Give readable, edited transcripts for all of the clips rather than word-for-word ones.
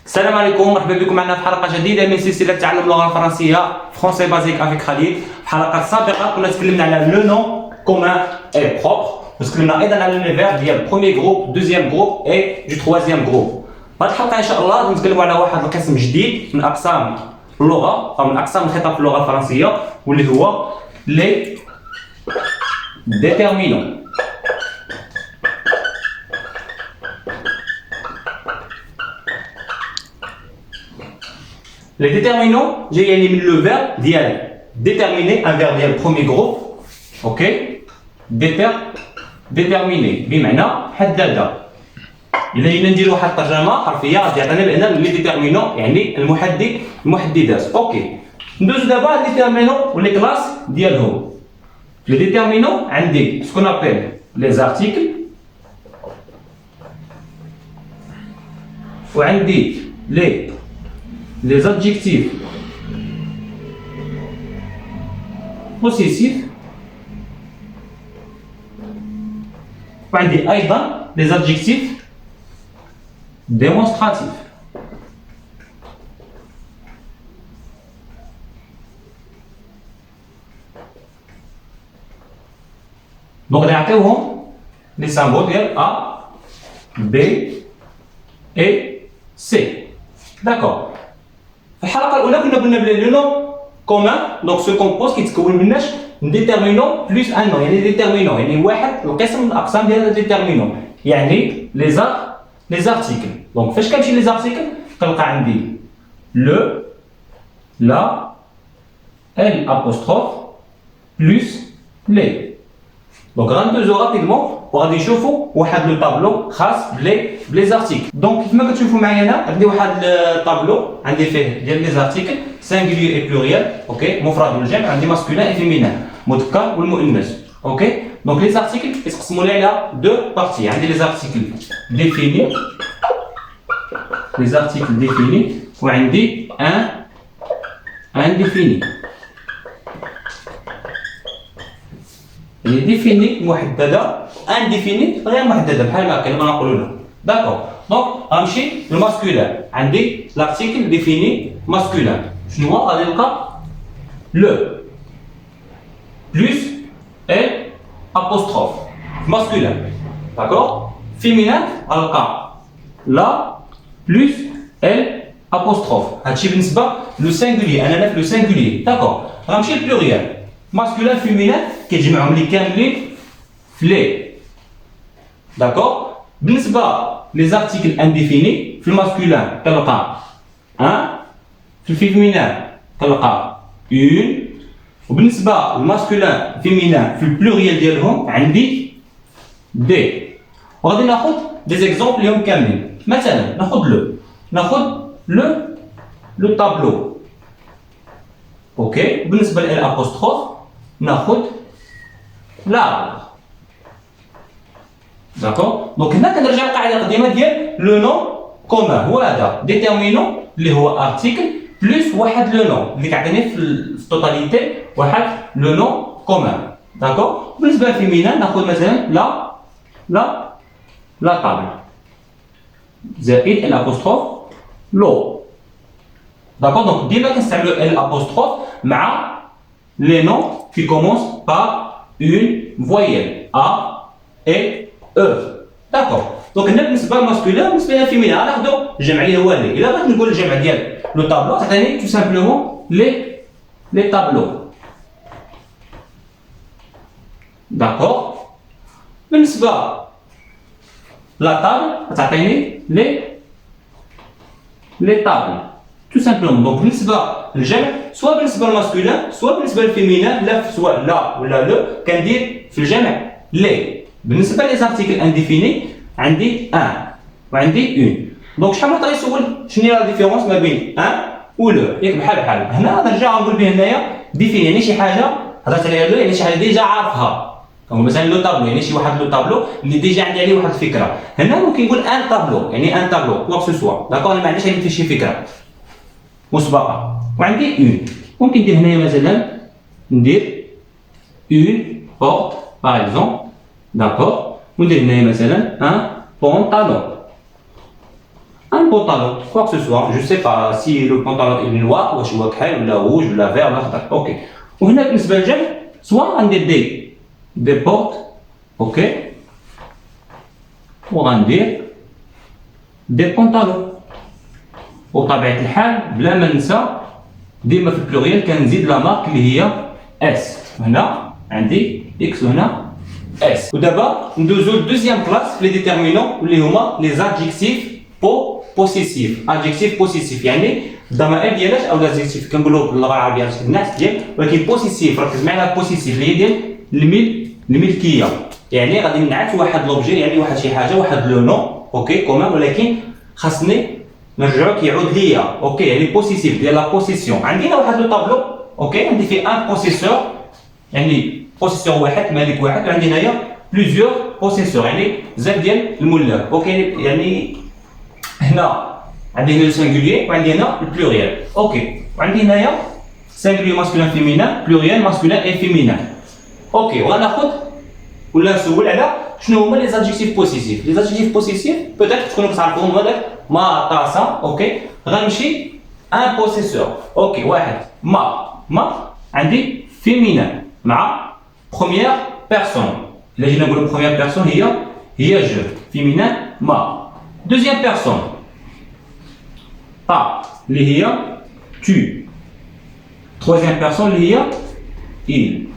السلام عليكم، مرحبا بكم معنا في حلقه جديده من سلسله تعلم اللغه الفرنسيه فرونسي بازيك افيك خليل. في حلقات سابقه كنا تكلمنا على لو نون كومان اي بروبر، وتكلمنا ايضا على لي فيرب ديال بروميي جروب دوزيام جروب اي دو تروازيام جروب. في هذه الحلقه ان شاء الله غادي نتكلموا على واحد القسم جديد من اقسام اللغه او من اقسام الخطاب في اللغه الفرنسيه، واللي هو لي ديتيرمينون. Les déterminants, j'ai éliminé le verbe d'y déterminer un verbe ديال premier groupe. OK, déterminer بمعنى حدد. إلا جينا نديرو واحد الترجمة حرفية غادي يعطينا بأن لي ديتيرمينون يعني المحددات. أوكي، ندوزو دابا لي ديتيرمينون ولي كلاس ديالهم. لي ديتيرمينون عندي سكون أبيل لي زارتيكل، وعندي les adjectifs possessifs, وعندي أيضا les adjectifs démonstratifs. Donc غادي نعطيوهم les symboles ديال A, B et C. D'accord. في الحلقه الاولى كنا قلنا بلي لو نون كومان دونك سو كومبوز كيتكون مناش ديتيرمينون بلس ان نون، يعني ديتيرمينون يعني واحد القسم من الاقسام ديال ديتيرمينون، يعني لي زارتيكل. دونك فاش كنمشي لي زارتيكل كنلقى عندي لو لا ال ابوستروف بلس لي. دونك غندوزو رابيدمون وغادي نشوفوا واحد لو طابلو خاص بلي زارتيكل. دونك كيفما كتشوفوا معايا هنا عندي واحد الطابلو عندي فيه ديال لي زارتيكل سانغولير اي بلوريال. اوكي، مفرد والجمع، عندي ماسكولين اي فيمينان، مذكر والمؤنث. اوكي، دونك لي زارتيكل كيتقسموا لي على دو بارتي. عندي لي زارتيكل ديفيني، وعندي ان انديفيني. يعني ديفيني محدده، انديفيني غير محدده بحال ما كنا نقولوا له. داكور، دونك غنمشي للماسكولين. عندي لارتيكل ديفيني ماسكولين، شنو هو؟ غادي نلقى لو بلس ال ابوستروف ماسكولين. داكور، فيمينان غنلقى لا بلس ال ابوستروف. هادشي بالنسبه لو سينغولير، انا في لو سينغولير. داكور، غنمشي للبلوريال ماسكولين فيمينان كيتجمعهم لي كاملين في لي. داكور، بالنسبه لي زارتيكل انديفيني في الماسكولين كنلقى ان، في الفيمينان كنلقى اون، وبالنسبه للماسكولين فيمينان في البلوريال ديالهم عندي دي. وغادي ناخذ دي زيكزامبل ليهم كاملين. مثلا ناخذ لو طابلو. اوكي، بالنسبه لل ابوستروف ناخذ لا. داكور، دونك هنا كنرجع للقاعده القديمه ديال لو نون كومان. هو هذا ديتيرمينون اللي هو ارتيكل بلس واحد لو نون اللي كيعطيني في التوتاليتي واحد لو نون كومان. داكور، بالنسبه للفيمينان ناخذ مثلا لا طابل زائد الابوستروف لو. داكور، دونك ديما كنستعملوا الابوستروف مع les noms qui commencent par une voyelle A et E. D'accord. Donc هنا بالنسبه للماسكولين، بالنسبه للفيمينان غناخذوا الجمع اللي هو لي. الا بغيت نقول الجمع ديال لو طابلو تعطيني تو سامبلومون لي طابلو. داكور، بالنسبه لا طابل تعطيني لي طابل tout simplement. دونك بالنسبه للجمع سواء بالنسبه للماسكولين سواء بالنسبه للفيمينان، لا سواء لا ولا لو كندير في الجمع لي. بالنسبه لي زارتيكل انديفيني عندي ان وعندي اون. دونك شحال من طريقه يسول شنو هي لا ديفيرونس ما بين ان و لو، ياك بحال هنا غنرجع نقول به هنايا ديفيني يعني شي حاجه هضرت عليها لو، يعني شي حاجه ديجا عارفها. كنقول مثلا لو طابلو يعني شي واحد لو طابلو اللي ديجا عندي عليه واحد الفكره. هنا ممكن نقول ان طابلو يعني ان طابلو كوا كو سوا. داكور، انا ما عنديش عليه شي فكره مسبقه. وعندي اون، ممكن ندير هنايا مثلا ندير اون بورت باغ اكزومبل. داكور، وندير هنايا مثلا ان بونطالون. un pantalon, quoi que ce soit. Je sais pas si le pantalon est noir, ou هو كحل ولا rouge ولا vert ولا خضر. اوكي. وهنا بالنسبه للجمع سواء عندي دي بورت، اوكي، وغندير دي بونطالون. وطبيعه الحال بلا ما ننسى ديما في البلوريال كنزيد لا مارك اللي هي اس. هنا عندي اكس وهنا اس. ودابا ندوزو للدوزيام كلاس في لي ديتيرمينون اللي هما لي زادجيكتيف بوسيسيف. ادجيكتيف بوسيسيف يعني الضمائر ديالات او لازجيكتيف كنقولوا باللغه العربيه باش الناس ديال، ولكن بوسيسيف ركز معايا على بوسيسيف اللي هي ديال الملكيه. يعني غادي نعت واحد لوبجي، يعني واحد شي حاجه، واحد لو نو، اوكي كومان، ولكن خاصني نرجعو كيعود ليا، اوكي، يعني بوسيسيف ديال لا بوسيسيون. عندي هنا واحد لو طابلو، اوكي، عندي فيه ان بوسيسور، يعني بوسيسور واحد، مالك واحد، وعندي هنايا بليزيور بوسيسور، يعني بزاف ديال الملاك، اوكي. يعني هنا عندي هنا السينغولير وعندي هنا البلوريال، اوكي، وعندي هنايا سينغولير ماسكولين فيمينان، بلوريال ماسكولين اي فيمينان، اوكي. وغناخد ولا نسول على شنو هما لي زادجيكتيف بوسيسيف. لي زادجيكتيف بوسيسيف بوتيت تكونوا كتعرفوهم، هذاك ما طاسه، اوكي. غنمشي ان بوسيسور، اوكي، واحد ما عندي فيمينان مع بروميير بيرسون. الا جينا نقولوا بروميير بيرسون هي جو، فيمينان ما. دوزيام بيرسون تا اللي هي tu. troisième personne اللي هي il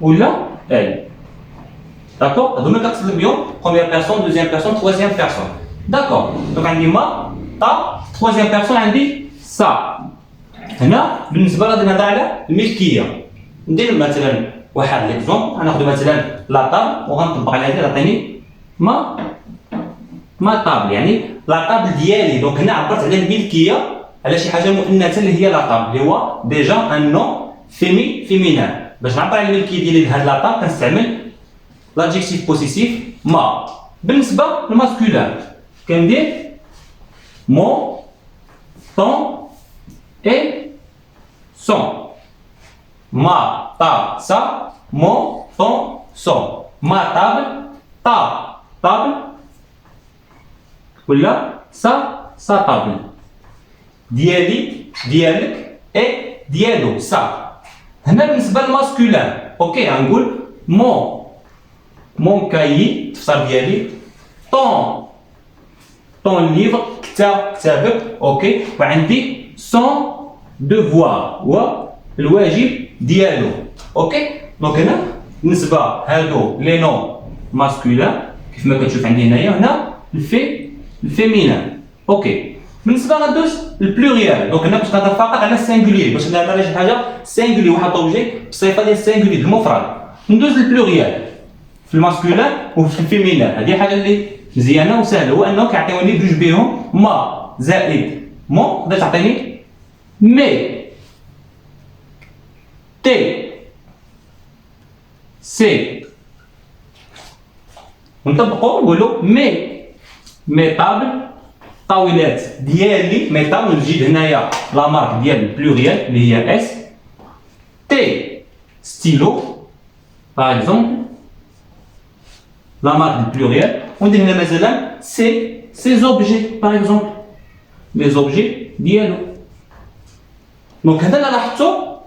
ولا elle. D'accord? هذوما كنقصد بهم première personne, deuxième personne, troisième personne. D'accord. Donc عندي ما تا، troisième personne عندي ça. هنا بالنسبه غادي نهضر على الملكيه. ندير مثلا واحد ليكزومبل، غناخذ مثلا لا طابل وغنطبق على هذه، تعطيني ما طابل، يعني لا طابل ديالي. دونك هنا عبرت على الملكيه على شي حاجه مؤنثه اللي هي لا طابل، اللي هو ديجا ان نون فيمينان. باش نعبر على الملكيه ديالي لهاد لا طابل كنستعمل l'adjectif possessif ما. بالنسبه للماسكولين كندير mon, ton et son. ma, ta, sa, mon, ton, son. ma table, ta table ولا sa table. ديالي ديالك et ديالو ça. هنا بالنسبه للماسكولين، اوكي، غنقول mon cahier تفسر ديالي، ton livre كتابك، اوكي، وعندي son devoir هو الواجب ديالو، اوكي. دونك هنا بالنسبه هادو لي نون ماسكولين كيف ما كتشوف عندي هنا الفيمينان، اوكي. بالنسبه غندوز البلوريال، دونك هنا باش نهضر فقط على السينغولير، باش نهضر على شي حاجه سينغولير، واحد اوبجي بصفه ديال السينغولير المفرد. ندوز البلوريال في الماسكولين وفي الفيمينان. هذه حاجه اللي مزيانه وسهله، هو انه كيعطيوني بجوج بهم ما زائد مون، تقدر تعطيني مي تي سي. ونطبقوا نقولوا مي طابل، طاولات ديالي، مي طابل نزيد هنايا لا مارك ديال البلوريال اللي هي اس. تي ستيلو باغ اكزومبل، la marque du pluriel. On dit que c'est ces objets, par exemple, les objets ديالو. Donc هذا اللي لاحظتو،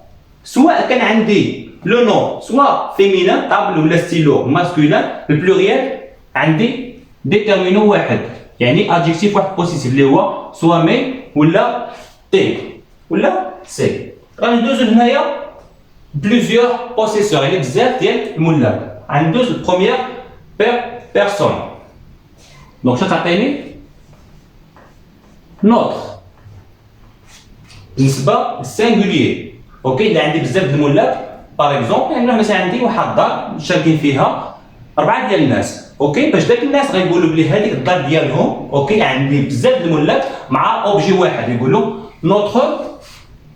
سواء كان عندي لو نو سواء فيمينان طابل ولا ستيلو ماسكولين، البلوريال عندي ديتيرمينون واحد، يعني ادجيكتيف واحد بوسيسيف اللي هو سواء مي ولا تي ولا سي. غندوزو هنايا بليزيور بوسيسور، يعني بزاف ديال الملاك. غندوز البروميير personne. Donc ça تعطيني notre بالنسبه للسينغولير، اوكي. الا عندي بزاف د الملاك باغ اكزومبل، يعني مثلا عندي واحد الدار شاركين فيها 4 ديال الناس، اوكي. باش داك الناس غيقولوا بلي هذيك الدار ديالهم، اوكي، عندي بزاف د الملاك مع اوبجي واحد، يقولوا notre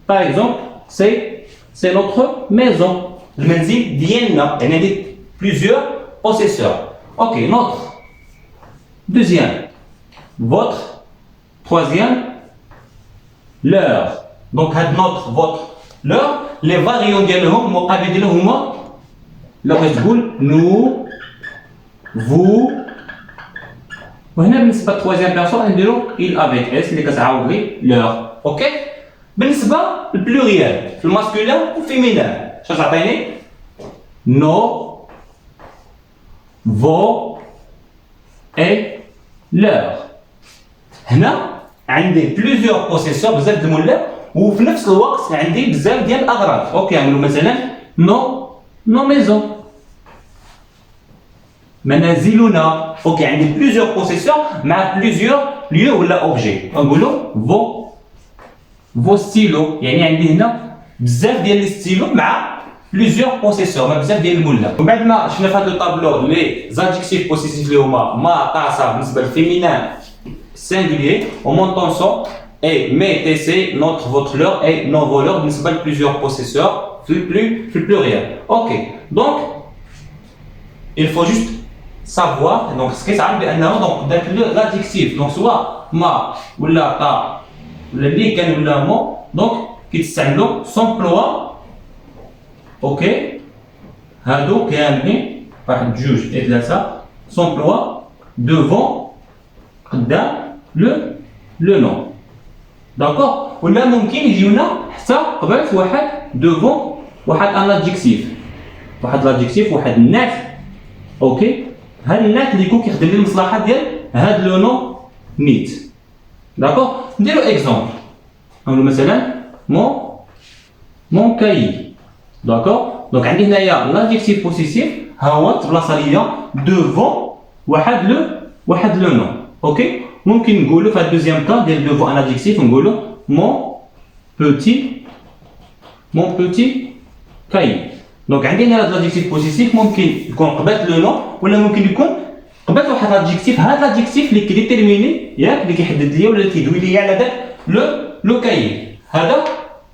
باغ اكزومبل سي notre maison، المنزل ديالنا، يعني عندي بليزيور possesseurs. Ok, notre, deuxième, votre, troisième, leur. Donc, notre, votre, leur, les variants ديالهم المقابل ديالهم هما لو كتقول nous, vous, وهنا بالنسبه للترويزيام بيرسون غنديرو il avec s اللي كتعاود لي لور. اوكي بالنسبه للبلوريال في الماسكولين والفيمينان اش تعطيني؟ نو فو اي لور. هنا عندي بليزيور بوسيسور بزاف د المولات وفي نفس الوقت عندي بزاف ديال الاغراض. اوكي نقولوا مثلا نو ميزون منازلنا. اوكي عندي بليزيور بوسيسور مع بليزيور ليو ولا اوبجي نقولوا فو ستيلو. يعني عندي هنا بزاف ديال لي ستيلو مع بليزيور بوسيسور مع بزاف ديال المولات. وبعد ما شفنا في هذا الطابلو لي زادجيكتيف بوسيسيف اللي هما ما طاسه بالنسبه للفيمينان singulier au montant son et mais tc notre votre leur et non voleur بالنسبه لبليزيور بوسيسور في pluriel. Ok donc il faut juste savoir donc ce كيتعرف بانه donc داك l'adjectif donc soit ما ولا طا ولا اللي كان ولا مو donc كيتستعملوا s'emploie. اوكي هادو كاملين واحد جوج ثلاثه s'emploie devant قدام لو نو. داكور ولا ممكن يجيونا حتى قبل واحد دوفون واحد ان ادجيكتيف واحد لادجيكتيف واحد النات. اوكي هاد النات اللي يكون كيخدم لي المصلحه ديال هاد لو نو نيت. داكور نديرو اكزومبل نقولو مثلا مون كاي. داكور دونك عندي هنايا لادجيكتيف بوسيسيف ها هو تبلاصا ليا دوفون واحد لو نو. اوكي ممكن نقولوا في الدوزيام كا ديال دوفون ان ادجيكتيف نقولوا مون بوتي كاي. دونك عندي هنا هاد لادجيكتيف بوسيسيف ممكن يكون قبل لو نو ولا ممكن يكون قبل واحد لادجيكتيف. هاد لادجيكتيف اللي كيديتيرميني ياك اللي كيحدد ليا ولا اللي كيدوي ليا على داك لو كاي. هذا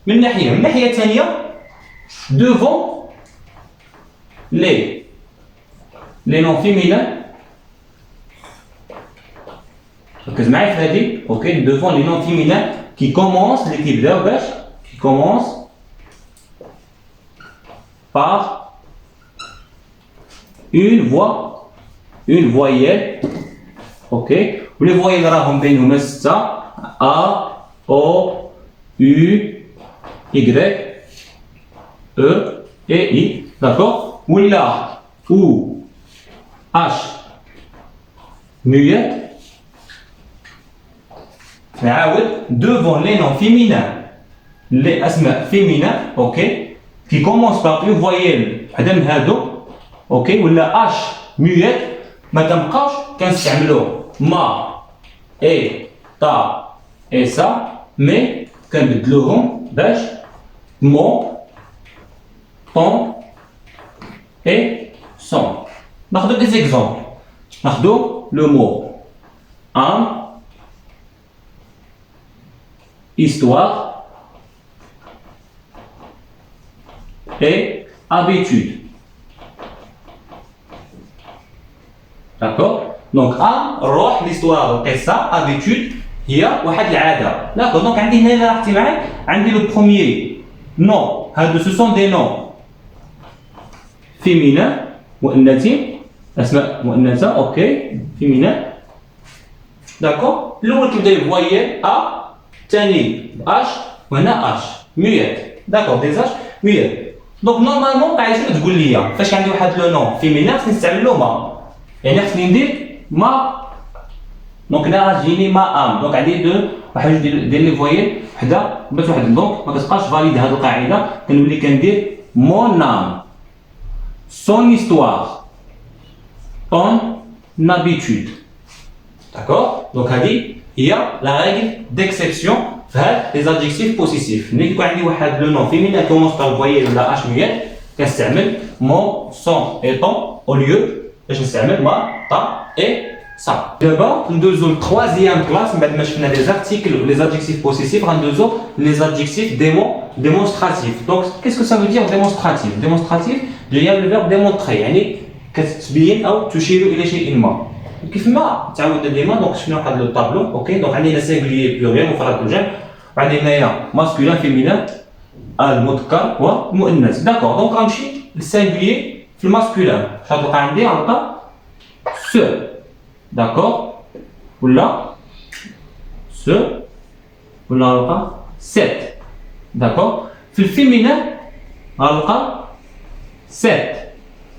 من الناحيه الثانيه دوفون لي نون فيمينان. ركز معايا في هذه. اوكي دوفون لي نون فيمينان كي كومونس اللي كيبداو باش كي كومونس par une voyelle. ok ولي voyelles راهم بينهما 6 a o u y e et i. d'accord ولا ou h muette نعاود devant les noms féminins les اسماء féminins. اوكي qui commence par une voyelle وحده من هادو. اوكي ولا h muette ما كنبقاوش كنستعملو ما اي تا اي سا مي كنبدلوهم باش مو طون اي سون. ناخدو دي زيكزامبل. ناخدو لو مو ان histoire et habitude. D'accord donc روح l'histoire القصة habitude هي واحد العادة. d'accord donc عندي هنا لاحظتي معايا عندي لو بروميير نو هادو سو سون دي نو féminin مؤنثين اسماء مؤنثة. اوكي féminin. d'accord الاول كيبدا بفويال ا الثاني اش وهنا اش ميات. داكور دي اش ميات. دونك نورمالمون قاعد شنو تقول لي فاش عندي واحد لو نون فيمينان خصني نستعمل له ما. يعني خصني ندير ما. دونك هنا غتجيني ما ام. دونك عندي دو واحد جوج ديال لي فويال وحده بات واحد. دونك ما كتبقاش فاليد هذه القاعده كنولي كندير مون ام سون هيستوار اون نابيتود. داكور دونك هذه هي لا رègle d'exception في هاد لي زادجيكتيف بوسيسيف. ملي يكون عندي واحد لو نون فيمينان كومونس بار فويال ولا اش ميات كنستعمل مون سون اي طون او ليو باش نستعمل ما تا اي سا. دابا ندوزو للتروازيام كلاس من بعد ما شفنا لي زارتيكل و لي زادجيكتيف بوسيسيف غندوزو لي زادجيكتيف démonstratif. donc qu'est-ce que ça veut dire démonstratif? démonstratif جايه من الفيرب démontrer يعني كتبين او تشير الى شيء ما. كيف ما تعودنا ديما دونك شفنا واحد لو طابلو. اوكي دونك عندنا سينغولير بلوريال مفرد والجمع وعندنا هنايا ماسكولين فيمينان المذكر والمؤنث. داكور دونك غنمشي للسينغولير في الماسكولين. شنو غتلقى عندي؟ غنلقى سو. داكور ولا ce ولا غنلقى cette. D'accord. في الفيمينين غنلقى cette.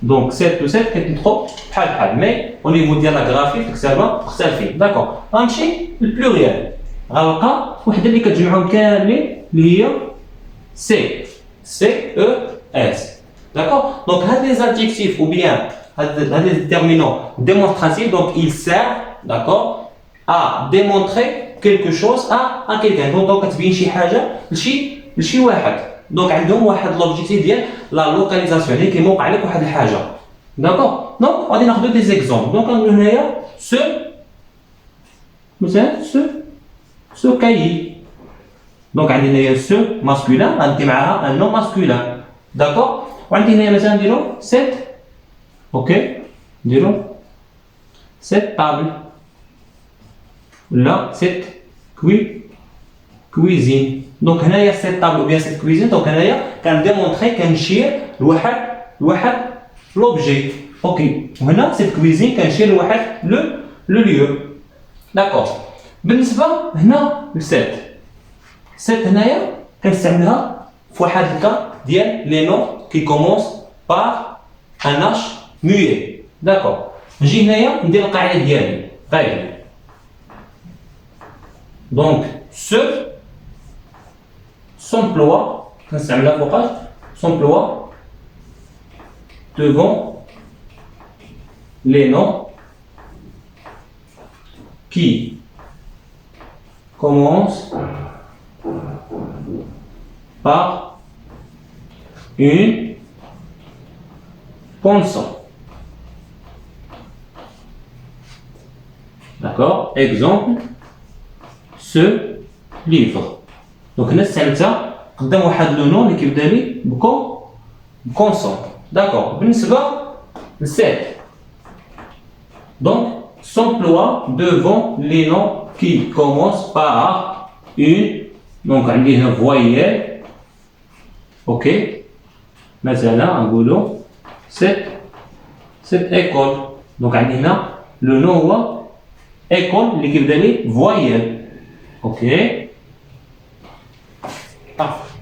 Donc 7 و 7 كيتنطقوا بحال بحال مي او نيفو ديال لا غرافي في الكتابه مختلفين. داكوغ. غنمشي للبلوريال غنلقى وحده اللي كتجمعهم كاملين اللي هي سي سي او اس. داكوغ. دونك هاد لي زادجيكتيف او بيان هاد لي ديتيرمينون démonstratifs donc il sert d'accord à démontrer quelque chose à quelqu'un. donc كتبين شي حاجه لشي واحد. دونك عندهم واحد لوبجيكتيف ديال لا لوكاليزاسيون اللي كيوقع لك واحد الحاجه. داكوغ. دونك غادي ناخذ دي زيكزومبل. دونك غنقول هنايا سو مثلا سو كايي. دونك عندي هنايا سو ماسكولين غندي معاها ان نو ماسكولين. داكوغ. وعندي هنايا مثلا نديرو سيت اوكي نديرو سيت طابل ولا سيت كويزين. دونك هنايا سيت طابل ou bien سيت كويزين. دونك هنايا كنديمونطري كنشير لواحد لوبجي. اوكي. وهنا سيت كويزين كنشير لواحد لو ليو. داكوغ. بالنسبه هنا لسيت هنايا كنستعملها في واحد الكا ديال لي نو كي كومونس بار ان اش muet. داكوغ. نجي هنايا ندير القاعده ديالي غايب. دونك سو s'emploie, كنستعملها فوقاش s'emploie devant les noms qui commencent par une consonne. D'accord. Exemple, ce livre. دونك هنا استعملتها قدام واحد لو نون اللي كيبدا لي بكونسون. داكوغ. بالنسبه لسيت دونك s'emploie devant les noms qui commencent par une. دونك عندي هنا فويال اوكي. مثلا نقولوا سيت ايكول. دونك عندي هنا لو نون هو ايكول اللي كيبدا لي فويال اوكي.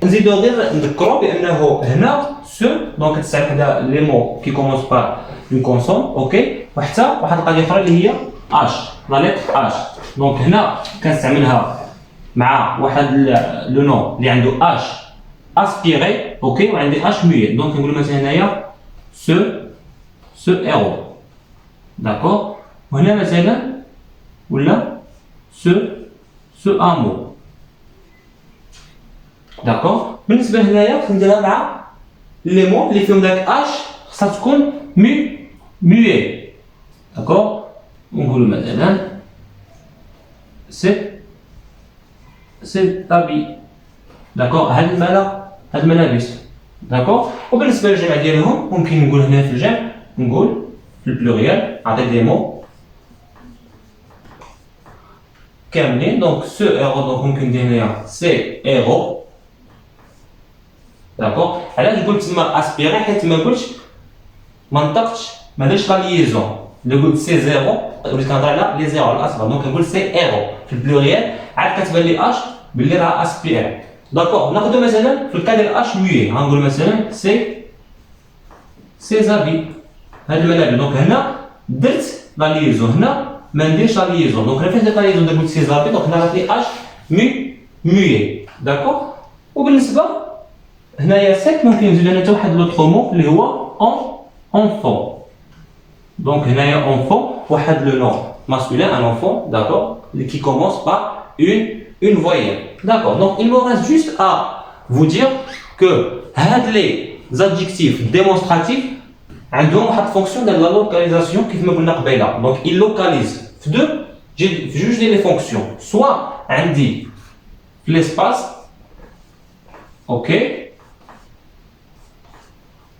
نزيدو غير نذكروا بانه هنا سو دونك كتستعمل حدا لي مو كي كومونس بار اون كونسون اوكي. وحتى واحد القضيه اخرى اللي هي اش لا ليتر اش. دونك هنا كنستعملها مع واحد لو نون اللي عنده اش اسبيري اوكي وعندي اش موي. دونك نقول مثلا هنايا سو ايرو. داكوغ. وهنا مثلا ولا سو امو. داكوغ. بالنسبه هنايا كنديرها مع لي مو اللي فيهم داك اش خصها تكون موي. داكوغ. نقولوا مثلا سي طابي. داكوغ. هاد الملابس. داكوغ. وبالنسبه للجمع ديالهم ممكن نقول هنا في الجمع نقول في البلوريال نعطي دي مو كاملين. دونك سو ايرو. دونك ممكن ندير هنايا سي ايرو. داكوغ. علاش قلت تما اسبيري حيت ما قلتش ما نطقتش ما درتش لا ليزون. اللي قلت سي زيرو وليت كنهضر على لي زيرو الاصغر. دونك كنقول سي ايرو في البلوريال عاد كتبان لي اش باللي راه اسبيري. داكوغ. ناخذ مثلا في الكا ديال اش موي غنقول مثلا سي زابي هاد الملابس. دونك هنا درت لا ليزون هنا ما نديرش لا ليزون. دونك هنا فاش درت لا ليزون قلت سي زابي دونك هنا عطيتني اش موي. داكوغ. وبالنسبه هنايا سيت ممكن نزيد هنا حتى واحد لوطخ مو اللي هو اونفون. دونك هنايا اونفون واحد لو نون ماسكولين ان اونفون. داكوغ. qui commence par une voyelle. D'accord. Donc il me reste juste à vous dire que les adjectifs démonstratifs ont une fonction de la localisation qui me قلنا قبيله. Donc il localise في juge les fonctions. Soit عندي في l'espace OK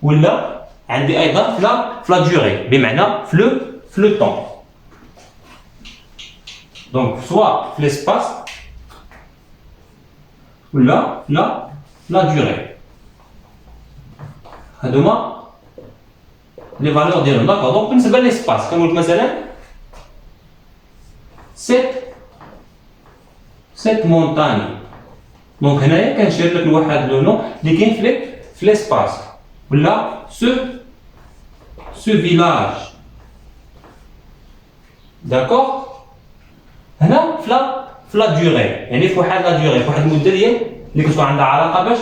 ولا عندي ايضا في la durée بمعنى في le temps. Donc soit l'espace ou la durée. هادوما les valeurs ديالهم. d'accord. donc بالنسبه للespace كنقول لك مثلا cette montagne. Donc هنايا كنشير لك لواحد لو نو اللي كاين في l'espace ولا ce village. D'accord. هنا في la durée يعني في واحد la durée في واحد المده ديال اللي كتكون عندها علاقه باش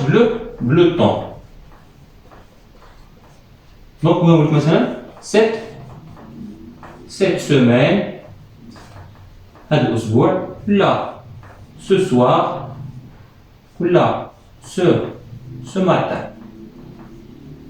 بلو طون. دونك نقول لك مثلا cette semaine هذا الاسبوع ولا ce soir ولا ce matin.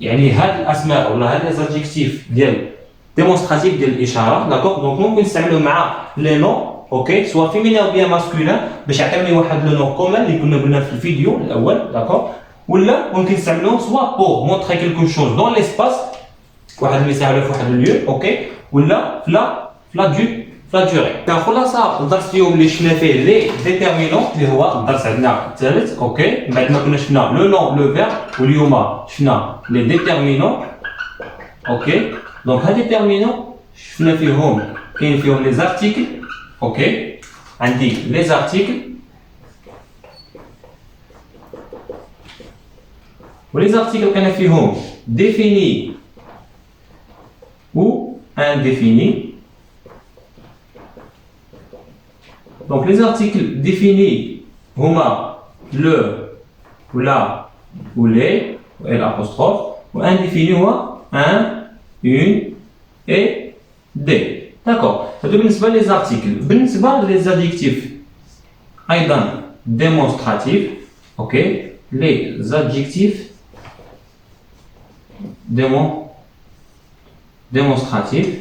يعني هاد الاسماء ولا هاد ليزادجيكتيف ديال ديمونستراتيف ديال الاشاره. داكوغ. دونك ممكن نستعملوه مع لي نو اوكي سوا فيمينين او بيان ماسكولين باش يعطيوني واحد لو نو كومون اللي كنا قلنا في الفيديو الاول. داكوغ. ولا ممكن نستعملوه سوا بور مونطري كيلكو شوز دون ليسباس واحد المثال في واحد الليو اوكي ولا في لا ديوري. خلاصه الدرس اليوم اللي شفنا فيه لي ديتيرمينون اللي هو الدرس عندنا الثالث اوكي. من بعد ما كنا شفنا لو نون لو فيرب واليوم شفنا لي ديتيرمينون اوكي. دونك هاد ديتيرمينون شفنا فيهم كاين فيهم لي زارتيكل اوكي. عندي لي زارتيكل ولي زارتيكل كان فيهم défini ou indéfini. Donc les articles définis huma le ou la ou les et l'apostrophe ou indéfini huma un, une et des. D'accord. هذو بالنسبة les articles. بالنسبة les adjectifs أيضا démonstratifs. OK. Les adjectifs démonstratifs.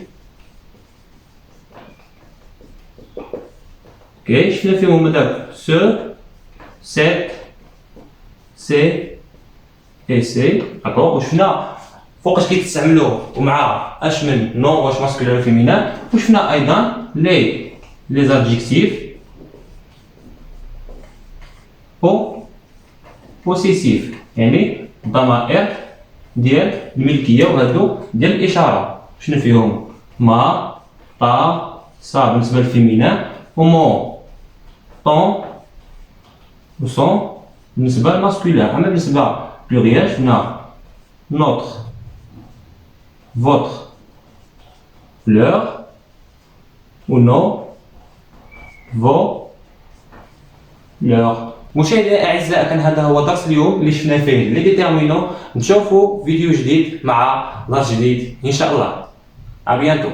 OK. شفنا فيهم هذاك ce, cette, c'est et c'est. d'accord. وشفنا فوقاش كيتستعملوا ومع اش من نون واش ماسكولين ولا فيمينان. وشفنا ايضا لي زادجيكتيف بوسيسيف يعني الضمائر ديال الملكيه وهادو ديال الاشاره. شنو فيهم ما طا صا بالنسبه للفيمينان ومون طون وسون بالنسبه للماسكولين. اما بالنسبه بلوريال شفنا notre, votre, leur ou non, vos, leur. مشاهدينا الاعزاء كان هذا هو درس اليوم اللي شفنا فيه لي ديتيرمينون. نشوفوا فيديو جديد مع درس جديد ان شاء الله. ابيانتو.